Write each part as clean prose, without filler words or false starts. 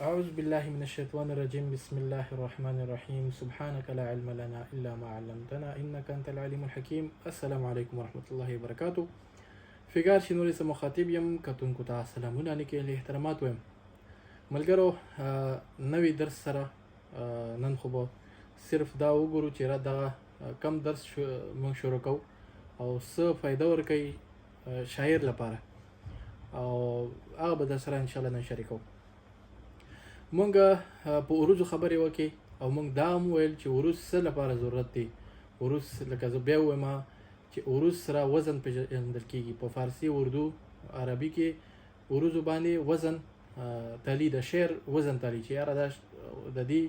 أعوذ بالله من الشيطان الرجيم بسم الله الرحمن الرحيم سبحانك لا علم لنا إلا ما علمتنا إنك أنت العليم الحكيم. السلام عليكم ورحمة الله وبركاته. فيگار شنوري سه مخاطب يم کتونکو ته سلامونه نیکې له احترامات ویم ملګرو. نوی درس سره نن خو به صرف دا وګورو چې را دغه کم درس مونږ شروع کوو او څه فایده ورکوي شاعر لپاره او هغه به در سره انشاءالله نن شریکو. مونږ په عروضو خبرې وکړې او مونږ دا هم ویل چې عروض څه لپاره ضرورت دی. عروض لکه زه بیا ووایم چې عروض سره وزن پېژندل کېږي. په فارسي اردو عربي کې عروضو باندې وزن تالي د شعر وزن تالي چې یاره دا د دې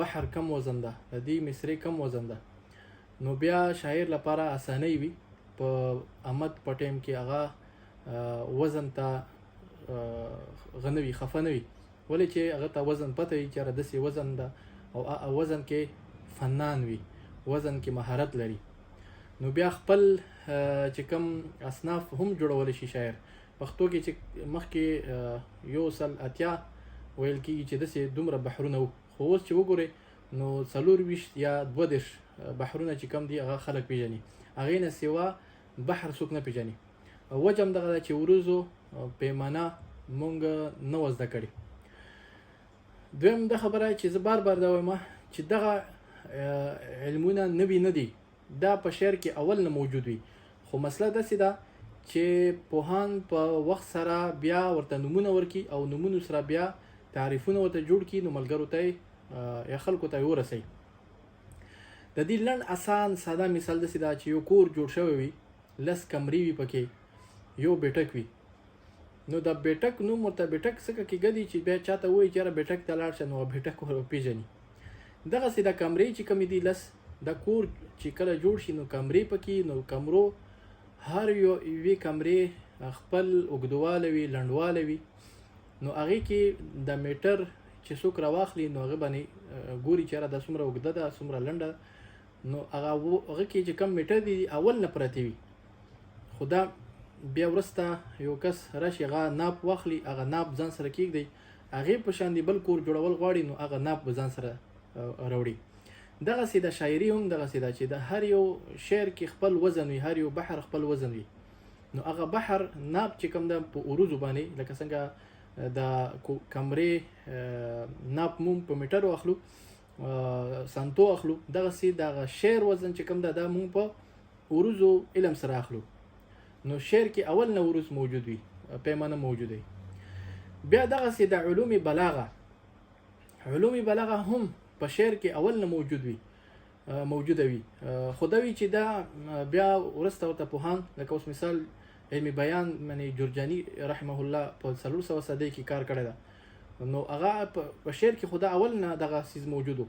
بحر کم وزن ده، د دې مصرې کم وزن ده، نو بیا شاعر لپاره اسانۍ وي په آمد په ټایم کې هغه وزن ته غه نه وي، خفه نه وي، ولې چې هغه ته وزن پته وي چې یاره داسې وزن ده او وزن کې فنان وي، وزن کې مهارت لري. نو بیا خپل چې کوم اصناف هم جوړولی شي شاعر. پښتو کې چې مخکې 180 ویل کېږي چې داسې دومره بحرونه وو، خو اوس چې وګورئ نو 24 یا 22 بحرونه چې کم دي هغه خلک پیژني، هغې نه سوا بحر څوک نه پیژني. وجه هم دغه ده چې عروضو پیمانه مونږ نه وه زده کړې. دویم دا خبره چې زه بار دا وایم چې دغه علمونه نوي نه دي، دا په شعر کې اول نه موجود وي، خو مسله داسې ده چې پوهان په وخت سره بیا ورته نومونه ورکي او نومونو سره بیا تعریفونه ورته جوړ کړي، نو ملګرو ته یا خلکو ته یې ورسوي. د دې لنډ اسان ساده مثال داسې ده چې یو کور جوړ شوی وي، 10 کمرې وي، پکې یو بیټک وي، نو د بیټک نوم ورته بیټک څنګه کېږدي چې بیا چاته وایي چې یاره بیټک ته لاړ شه نو بیټک وپېژني. دغسې د کمرې چې کومې دي 10 د کور چې کله جوړ شي نو کمرې پکې، نو کمرو هر یوې کمرې خپل اوږدوالی وي، لنډوالی وي، نو هغې کې د میټر چې څوک راواخلي نو هغه باندې ګوري چې یاره دا څومره اوږده ده، څومره لنډه، نو هغه کې چې کم میټر دي اول نه پرتې وي، خو دا بیا وروسته یو کس راشي هغه ناپ واخلي، هغه ناپ ځان سره کېږدي، هغې په شان دی بل کور جوړول غواړي نو هغه ناپ به ځان سره راوړي. دغسې د شاعري هم دغسې ده چې د هر یو شعر کې خپل وزن وي، هر یو بحر خپل وزن وي، نو هغه بحر ناپ چې کوم ده په عروضو باندې لکه څنګه د کمرې ناپ مونږ په میټر واخلو، سانتو اخلو، دغسې دغه شعر وزن چې کوم ده دا مونږ په عروضو علم سره اخلو. نو شعر کې اول نه عروض موجود وي، پیمانه موجود وي. بیا دغسې د علوم بلاغه هم په شعر کې اول نه موجوده وي، خو دا وي چې دا بیا وروسته ورته پوهان لکه اوس مثال علم بیان منې جرجاني رحمه الله په 400 صدۍ کې کار کړی ده، نو هغه په شعر کې خو دا اول نه دغه څیز موجود و،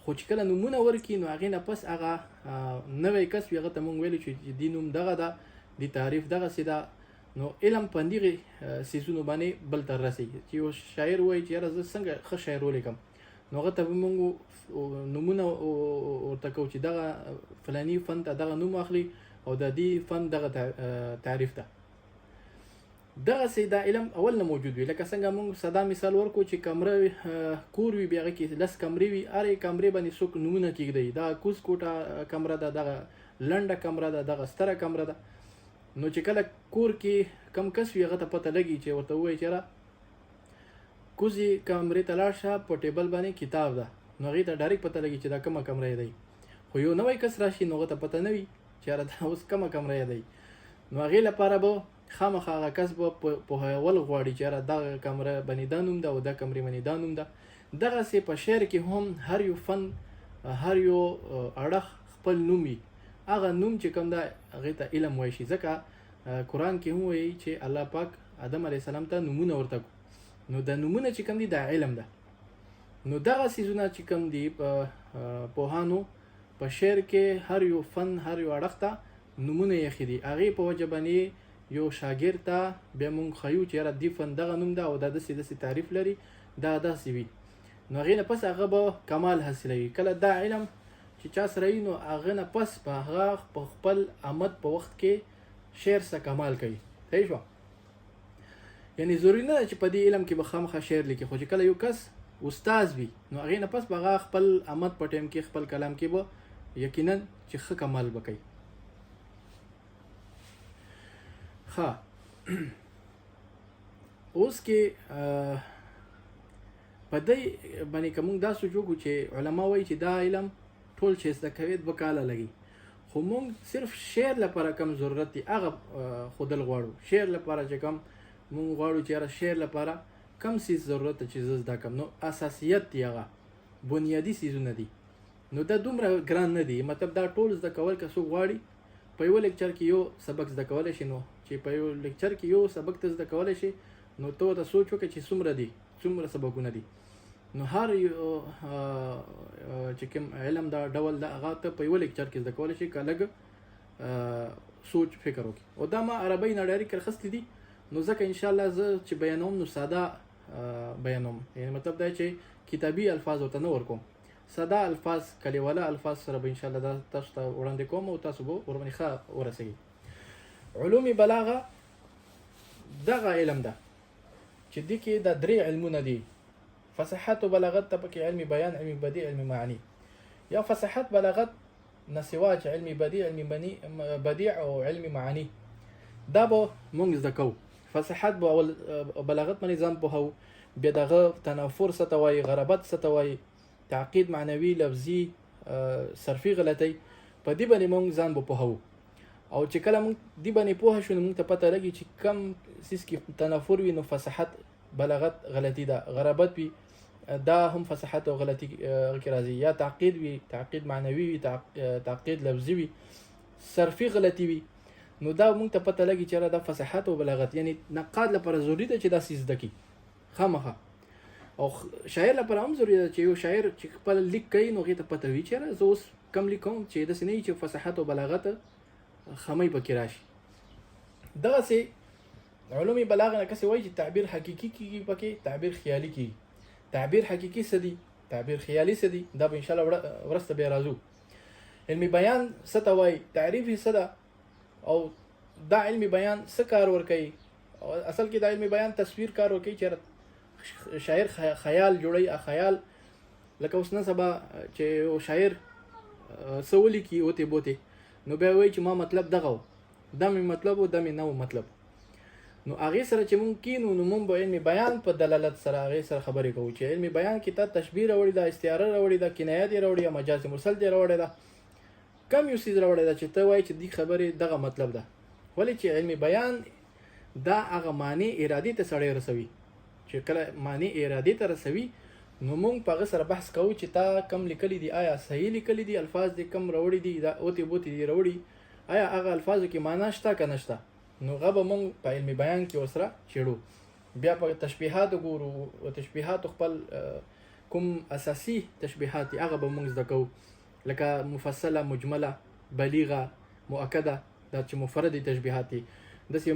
خو چې کله نومونه ورکړي نو هغې نه پس هغه نوی کس وي، هغه ته مونږ ویلو چې دې نوم دغه ده، دې تعریف دغسې ده، نو علم په همدغې څیزونو باندې بل ته رسېږي. چې یو شاعر وایي چې یاره زه څنګه ښه شعر ولیکم، نو هغه ته به مونږ نومونه ورته کوو چې دغه فلاني فن ته دغه نوم اخلي او د دې فن دغه تعریف ده. دغسې دا علم اول نه موجود وي. لکه څنګه مونږ ساده مثال ورکو چې کمره کور وي، بیا هغې کې 10 کمرې وي، هرې کمرې باندې څوک نومونه کېږدي، دا کوز کوټه کمره ده، دغه لنډه کمره ده، دغه ستره کمره ده. نو چې کله کور کې کم کس وي هغه ته پته لګي چې ورته ووایي چې یاره کوزې کمرې ته لاړ شه، په ټیبل باندې کتاب ده، نو هغې ته ډایرکټ پته لګي چې دا کومه کمره دی. خو یو نوی کس راشي نو هغه ته پته نه وي چې یاره دا اوس کومه کمره دی، نو هغې لپاره به خامخا هغه کس به پوهول غواړي چې یاره دغه کمره باندې دا نوم ده او دا کمرې باندې دا نوم ده. دغسې په شعر کې هم هر یو فن، هر یو اړخ خپل نوم وي، هغه نوم چې کوم ده هغې ته علم وایي شي. ځکه قرآن کې هم وایي چې الله پاک آدم علیه السلام ته نومونه ورته کړو، نو د نومونه چې کوم دي دا علم ده. نو دغه څیزونه چې کوم دي پوهانو په شعر کې هر یو فن، هر یو اړخ ته نومونه یې دي، هغې په وجه باندې یو شاګرد ته بیا مونږ ښیو چې یاره دې فن دغه نوم ده او دا داسې تعریف لري، دا داسې وي، نو هغې نه پس هغه به کمال حاصلوي. کله دا علم چې چا سره وي نو هغه نه پس په هغه په خپل آمد په وخت کې شعر سره کمال کوي. صحیح شوه. یعنی ضروري نه چې په دې علم کې به خامخا شعر لیکي، خو چې کله یو کس استاد وي نو هغې نه پس به هغه خپل آمد په ټایم کې خپل کلام کې به یقینا چې ښه کمال به کوي. ښه اوس کې په دې باندې که موږ دا سوچ وکړو چې علما وایي چې دا علم ټول چې زده کوي 2 کاله لګي، خو موږ صرف شعر لپاره کم ضرورت دی هغه ښودل غواړو. شعر لپاره چې کم موږ غواړو چې یاره شعر لپاره کم څیز ضرورت چې زه زده کم، نو اساسیت دی هغه بنیادي څیزونه دي، نو دا دومره ګران نه دي. مطلب دا ټول زده کول که څوک غواړي په یو لیکچر کې یو سبق زده کولی شي، نو چې په یو لیکچر کې یو سبق ته زده کولی شي نو ته ورته سوچ وکړه چې څومره دي، څومره سبقونه دي. نو هر یو چې کوم علم دا ډول دا هغه ته په یو لیکچر کې زده کولی شي که لږ سوچ فکر وکړي. او دا ما عربی نه ډایرکټ راخیستې دي، نو ځکه انشاءالله زه چې بیانوم نو ساده بیانوم، یعنی مطلب دا چې کتابي الفاظ ورته نه ورکوم، ساده الفاظ کلیواله الفاظ سره به انشاءالله دا تاسو ته وړاندې کوم او تاسو به ورباندې ښه ورسوي. علوم بلاغه دغه علم ده چې دې کې دا 3 علمونه دي: فصاحت و بلاغت ته پکې علمي بیان، علمي بدیع، علمي معنی. یا فصاحت بلاغت نه سوا چې علمي بدیع، علمي بدیع او علمي معنی دا به موږ زده کوو. فصاحت به اول بلاغت باندې ځان پوهو، بیا دغه تنافر څه ته وایي، غرابت څه ته وایي، تعقید معنوي، لفظي، صرفي غلطۍ، په دې باندې موږ ځان به پوهو. او چې کله موږ دې باندې پوه شو نو موږ ته پته لګي چې کم څیز کې تنافر وي نو فصاحت بلاغت غلطي ده، غرابت وي دا هم فصاحت او غلطي کې راځي، یا تعقید وي، تعقید معنوي وي، تعقید لفظي وي، صرفي غلطي وي، نو دا موږ ته پته لګي چې دا فصاحت او بلاغت. یعنی نقاد لپاره ضروري ده چې دا څیز زده کړي خامخا، او شاعر لپاره هم ضروري ده چې یو شاعر چې خپل لیک کوي نو هغې ته پته وي چې زه اوس کم لیکم چې داسې نه وي چې فصاحت او بلاغت خمی پکې راشي. دغسې علوم بلاغه نه کسې وایي چې تعبیر حقیقي کېږي، پکې تعبیر خیالي کېږي. تعبیر حقیقي څه دي، تعبیر خیالي څه دي، دا به انشاءالله ورسته بیا راځو. علمي بیان څه ته وایي، تعریف یې څه ده، او دا علمي بیان څه کار ورکوي. اصل کې دا علمي بیان تصویر کار ورکوي چې شاعر خیال جوړوي. خیال لکه اوس نن سبا چې یو شاعر څه ولیکي اوتې بوتې نو بیا وایي چې ما مطلب دغه و، دا مې مطلب و، دا مې نه و مطلب. نو هغې سره چې مونږ کینو نو مونږ به علمي بیان په دلالت سره هغې سره خبرې کوو چې علمي بیان کې ته تشبیه راوړې ده، استعاره راوړې ده، کنایه دې راوړې ده، مجاز مرسل دې راوړې ده، کم یو څیز راوړې ده چې ته وایي چې دې خبرې دغه مطلب ده. ولې چې علمي بیان دا هغه معنی ارادې ته سړی رسوي، چې کله معنی ارادې ته رسوي نو مونږ په هغه سره بحث کوو چې تا کم لیکلي دي، آیا صحیح لیکلي دي، الفاظ دې کم راوړي دي، دا اوتې بوتې دې راوړي، آیا هغه الفاظو کې معنا شته که نشته. نو هغه به مونږ په علمي بیان کې ورسره چیړو. بیا په تشبیهات ګورو، او تشبیهات خپل کوم اساسي تشبیهات دي هغه به مونږ زده کوو، لکه مفصله، مجمله، بلیغه، مؤکده، دا چې مفردي تشبیهات دي. داسې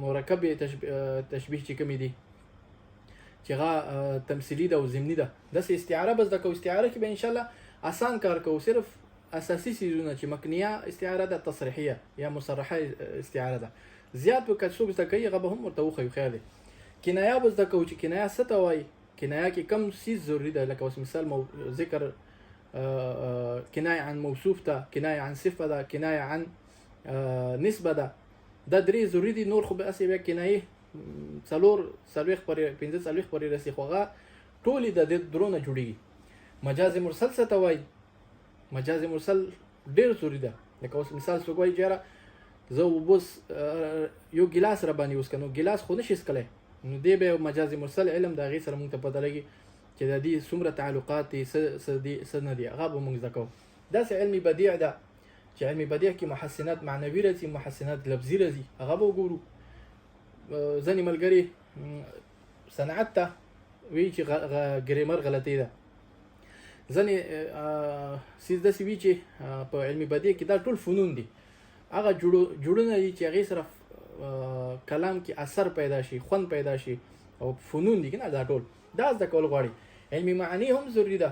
مرکب تشبیه چې کومې دي چې هغه تمثیلي ده او ضمني ده. داسې استعاره به زده کوو. استعاره کې به انشاءالله آسان کار کوو، صرف اساسي چیزونه چې مکنیه استعاره ده، تصریحیه یا مصرحه استعاره ده، زیات به که څوک زده کوي هغه به هم ورته وښیو. خیر دی. کنایه به زده کوو چې کنایه څه ته وایي، کنایه کې کم څیز ضروري ده، لکه اوس مثال ذکر کنایه عن موصوف ده، کنایه عن صفه ده، کنایه عن نسبه ده، دا 3 ضروري دي. نور خو به هسې بیا کنایې 4 پورې 15 پورې رسي، خو هغه ټولې د دې درونه جوړېږي. مجاز مرسل څه ته وایي، مجاز مرسل ډېر ضروري ده. لکه اوس مثال څوک وایي چې یاره زه اوبه یو ګیلاس را باندې اوس که نو ګیلاس خو نشي څکلی، نو دی به مجاز مرسل علم د هغې سره مونږ ته پته لګي چې د دې څومره تعلقات دي، څه نه دي، هغه به مونږ زده کوو. داسې علمي بدیع ده چې علمي بدیع کې محسنات معنوي راځي، محسنات لفظي راځي، هغه به وګورو. ځینې ملګري صنعت ته وایي چې ګریمر غلطي ده، ځینې څیز داسې وي چې په علمي بدیع کې دا ټول فنون دي، هغه جوړونه دي چې هغې سره کلام کې اثر پیدا شي، خوند پیدا شي، او فنون دي که نه، دا ټول دا زده کول غواړي. علمي معنی هم ضروري ده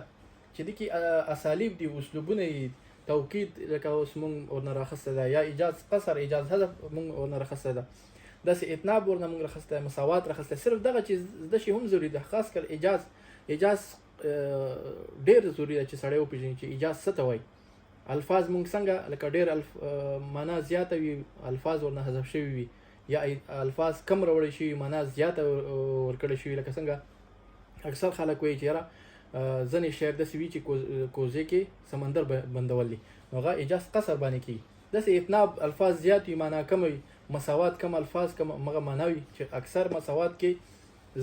چې دې کې اسالیب دي، اسلوبونه دي، توکید لکه اوس مونږ ورنه راخسته ده، یا ایجاز قصر، ایجاز حذف مونږ ورنه راخسته ده. داسې اتناب ورنه موږ راخسته، مساوات راخسته. صرف دغه چې زده شي هم ضروري ده، خاص کر ایجاز ډېر ضروري ده چې سړی وپېژني چې ایجاز څه ته وایي. الفاظ موږ څنګه لکه ډېر معنا زیاته وي، الفاظ ورنه حذف شوي وي، یا الفاظ کم راوړی شوي، معنا زیاته ورکړی شوي. لکه څنګه اکثر خلک وایي چې یاره ځینې شعر داسې وي چې کوزې کې سمندر بندول دي، نو هغه ایجاز قصر باندې کېږي. داسې اتناب الفاظ زیات وي، معنا کم وي، مساوات کم الفاظ کم مغه معنا وي، چې اکثر مساوات کې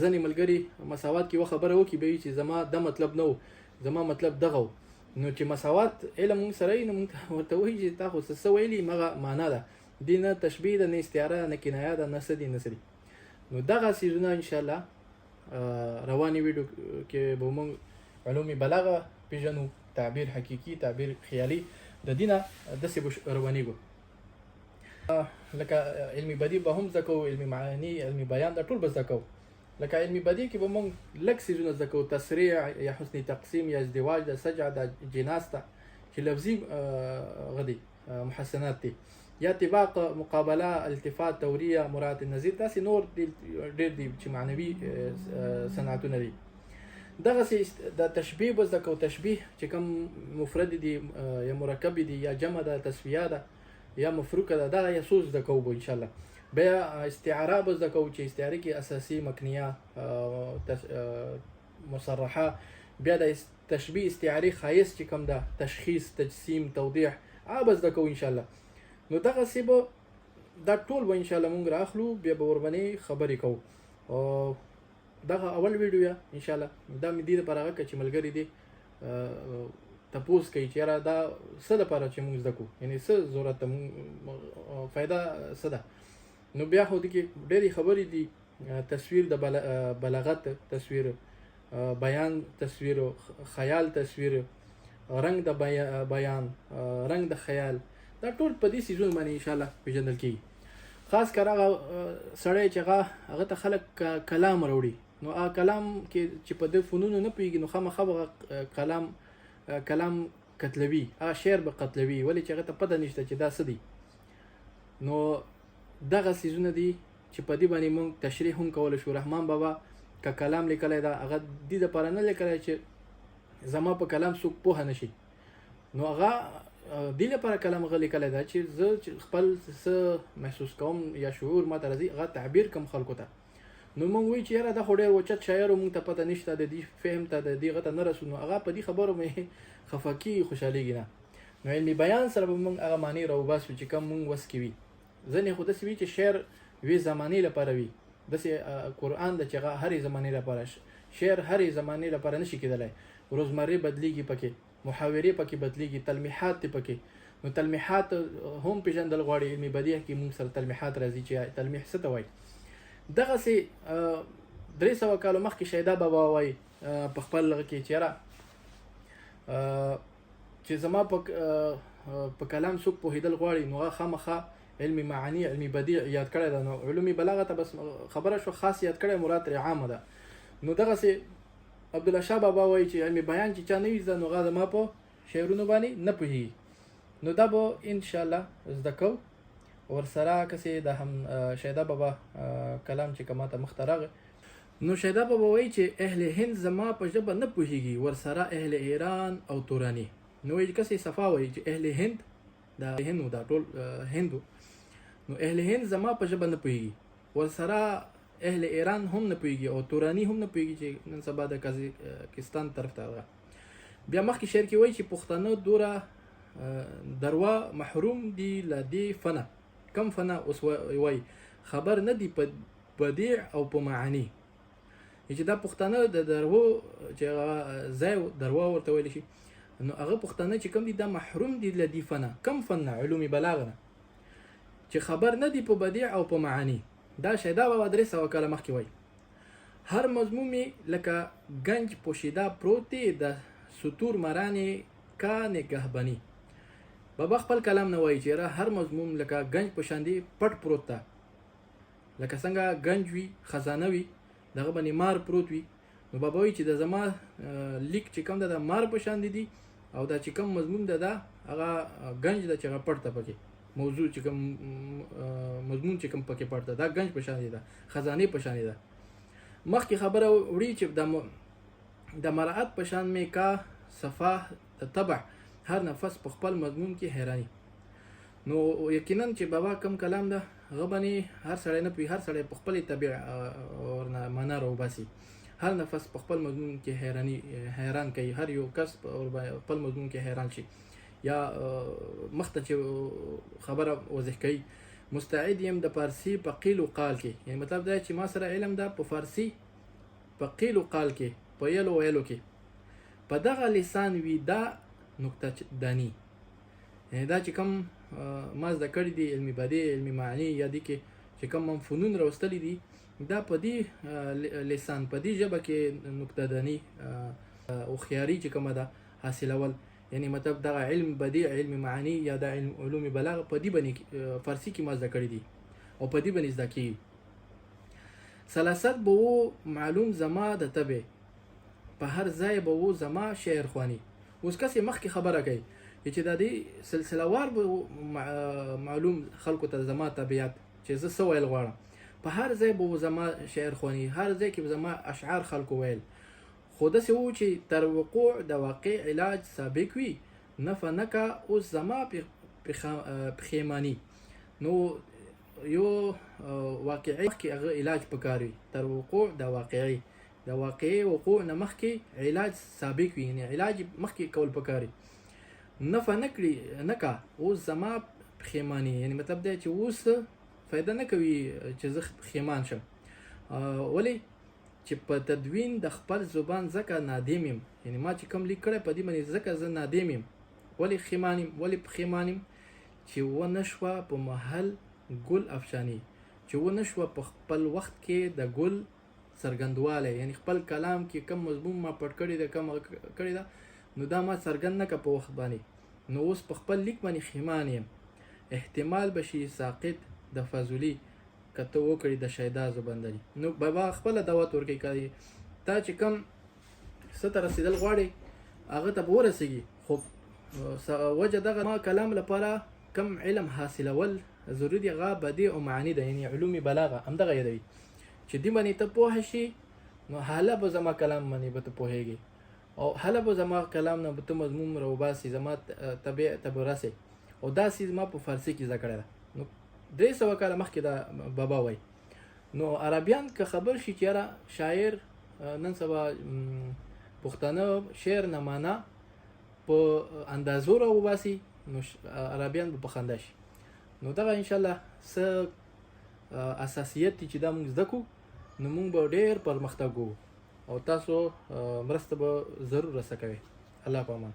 ځینې ملګري مساوات کې و خبره وکړي به وي چې زما د مطلب نه و، زما مطلب دغه و. نو چې مساوات علم سره یې نو موږ ورته وایي چې تا خو څه ویلي مغه معنا ده، دې نه تشبیه ده، نه استعاره، نه کنایه ده، نه څه دي نه څه دي. نو دغه څیزونه انشاءالله روانې ویډیو کې به موږ علوم بلاغه پیژنو، تعبیر حقیقي، تعبیر خیالي، د دینه داسې به روانېږو. لکه علمي بدیع به هم زده کوو، علمي معانی، علمي بیان، دا ټول به زده کوو. لکه علمي بدیع کې به موږ لږ څیزونه زده کوو، تسریع یا حسن تقسیم یا ازدواج، د سجع، د جناس ته چې لفظي غدي محسنات دي، یا طباق، مقابله، التفات، توریه، مراد النظیر، داسې نور ډېر دي چې معنوي صنعتونه دي. دغسې د تشبیه به زده کوو. تشبیه چې کوم مفرد دي یا مرکب دي یا جمع ده، تسویه ده یا مفروکه ده، دغه یې څو زده کوو به انشاءالله. بیا استعاره به زده کوو چې استعاره کې اساسي، مکنیه، مصرحه. بیا د تشبیه استعاري ښایست چې کوم ده، تشخیص، تجسیم، توضیح، هغه به زده کوو انشاءالله. نو دغسې به دا ټول به انشاءالله موږ راخلو، بیا به ورباندې خبرې کوو. دغه اول ویډیو انشاءالله دا مې دې لپاره راکړه چې ملګري دې تپوس کوي چې یاره دا څه لپاره چې موږ زده کوو، یعنې څه ضرورت ده، فایده څه ده. نو بیا خو دې کې ډېرې خبرې دي، تصویر د بلاغت، تصویر بیان، تصویر خیال، تصویر رنګ د بیان، رنګ د خیال، دا ټول په دې څیزونو باندې انشاءالله پېژندل کېږي. خاص کر هغه سړی چې هغه ته خلک کلام راوړي، نو هغه کلام کې چې په دې فنونو نه پوهېږي، نو خامخا به کلام قتلوي، هغه شعر به قتلوي، ولې چې هغه ته پته نشته چې دا څه دي. نو دغه څیزونه دي چې په دې باندې موږ تشریح هم کولی شو. رحمان بابا که کلام لیکلی ده، هغه دې دپاره نه لیکلی چې زما په کلام څوک پوهه نشي، نو هغه دې لپاره کلام هغه لیکلی ده چې زه خپل څه محسوس کوم یا شعور ماته راځي، هغه تعبیر کوم خلکو ته. نو موږ وایو چې یاره دا خو ډېر اوچت شاعر و، موږ ته پته نشته، د دې فهم ته، د دې هغه ته نه رسو، نو هغه په دې خبرو مې خفه کېږي، خوشحالېږي نه. نو علمي بیان سره به موږ هغه معنی راوباسو چې کوم موږ وس کې وي. ځینې خو داسې وي چې شعر وی زمانې لپاره وي، داسې قرآن ده چې هغه هرې زمانې لپاره، شعر هرې زمانې لپاره نشي کېدلی. روزمرې بدلیږي پکې، محاورې پکې بدلیږي، تلمیحات دي پکې. نو تلمیحات هم پېژندل غواړي. علمي بدیع کې موږ سره تلمیحات راځي چې تلمیح څه ته وایي. دغسې 300 کالو مخکې شیدا بابا وایي په خپل هغه کې چې یاره چې زما په کلام څوک پوهېدل غواړي، نو هغه خامخا علمي معانی، علمي بدیع یاد کړی ده. نو علومي بلاغه ته بس خبره شو، خاص یاد کړی، مراد ترې عامه ده. نو دغسې عبدالله شاه بابا وایي چې علمي بیان چې چا نه وي زده، نو هغه زما په شعرونو باندې نه پوهېږي. نو دا به انشاءالله زده کوو ورسره. کسې د هم شیدا بابا کلام چې کما ته مخته راغی، نو شیدا بابا وایي چې اهل هند زما په ژبه نه پوهېږي، ورسره اهل ایران او توراني. نو وایي کسې صفا وایي چې اهل هند، دا هندو، دا ټول هندو، نو اهل هند زما په ژبه نه پوهېږي، ورسره اهل ایران هم نه پوهېږي او توراني هم نه پوهېږي چې نن سبا د کازاکستان طرف ته هغه. بیا مخکې شعر کې وایي چې پښتانه دوره دروا محروم دي له دې فنه. کم فنه؟ اوس وایي خبر نه دي په بدیع او په معانی، چې دا پښتانه د درو چې هغه ځای دروا ورته ویلی شي، نو هغه پښتانه چې کوم دي دا محروم دي له دې فنه. کم فن نه؟ علومي بلاغه نه، چې خبر نه دي په بدیع او په معانی. دا شیدا بابا 300 کاله مخکې وایي. هر مضمومي لکه گنج پوشیده پروت دی، د سطور مرانې کا نگهبانی. بابا خپل کلام نه وایي چې هر مضموم لکه گنج په شان دی پټ پروت ده، لکه څنګه گنج وي، خزانه وي، دغه باندې مار پروت وي. نو بابا وایي چې د زما لیک چې کوم ده د مار په شان دی، او دا چې کوم مضمون ده دا هغه گنج ده چې هغه پټ ده پکې. موضوع چې کوم مضمون چې کوم پکې پړته دا گنج په شان ده خزانه په شان ده مخکې خبره وړي چې د مراعات په شان می کا صفه تبع هر نفس په خپل مضمون کې حیرانی نو یقینا چې بابا کم کلام ده غبني هر سړی نه پی هر سړی په خپل طبيع ورنه معنا رو باسي هر نفس په خپل مضمون کې حیران کوي هر یو کس په خپل مضمون کې حیران شي یا مخته چې خبره وضح کوي مستعد يم د فارسی په قیل او قال کې یعنی مطلب دا چې ما سره علم ده په فارسی په قیل او قال کې په یلو ویلو کې په دغه لسان وی دا نقطه دانی یعنی دا چې کوم ما زده کړی دي علمي بدیع علمي معنی یا دي کې چې کوم فنون راوستلي دي دا په دې لسان په دې ژبه کې نقطه دانی او خياري چې کومه ده حاصلول یعنی مطلب دا علم بدیع علم معنی یا د علوم بلاغه په دې باندې فارسی کې ما زده کړی دي او په دې باندې زده کی سلاست بو معلوم زما د تبع په هر ځای بو زما شعر خواني اوس کسې مخکې خبره کوي چې د دې سلسله وار معلوم خلکو ته زما طبيعت چې زه سو ویل غواړم په هر ځای بو زما شعر خواني هر ځای کې زما اشعار خلکو ویل خود سه و چې تر وقوع د واقع علاج سابق وي نفنکا اوس زما پخیمانی نو یو واقعي کې هغه علاج پکاري تر وقوع د واقعي وقوع نه مخکې علاج سابق وي یعنی علاج مخکې کول پکاري نفنکړي نکا اوس زما پخیمانی یعنی مطلب دی چې اوس فائدہ نه کوي چې زه پخیمان شم ولی چې په تدوین د خپل زبان زکه نادم يم یعنی ما چې کوم لیک کړی په دې باندې زکه زه نادم يم ولی خیمانم ولی پخیمانم چې و نشوه په محل ګل افشانی چې و نشوه په خپل وخت کې د ګل څرګندواله یعنی خپل کلام کې کم مضمون ما پټ کړی د کم کړی دا نو دا ما څرګند نه په وخت باندې نو اوس په خپل لیک باندې خیمان یم احتمال بشي ساقط د فضولی کته وکړي د شیدا زبندري نو بابا خپل دعوت ورکړي کوي تا چې کم ستر رسیدل غواړي هغه ته ورسیږي خو وجه دغه ما کلام لپاره کم علم حاصلول ضروري دی غا بدیع او معنی ده یعنی علوم بلاغه هم دغه یادوي چې دی باندې ته پوه شي نو حاله به زما کلام باندې به ته پوهیږي او حاله به زما کلام نه به ته مضمون روباسي زما طبيع تبرسه او دا سیز ما په فارسی کې ذکر ده نو 300 کاله مخکې دا بابا وای نو عربیان که خبر شي چې را شاعر نن سبا پښتانه شعر نه معنا په اندازو راو باسي نو عربیان په خنده شي نو دا ان شاء الله اساسیت چې دا موږ زده کو نو موږ به ډېر پرمختګ وو او تاسو مرسته به ضرور راسره کوئ الله پامان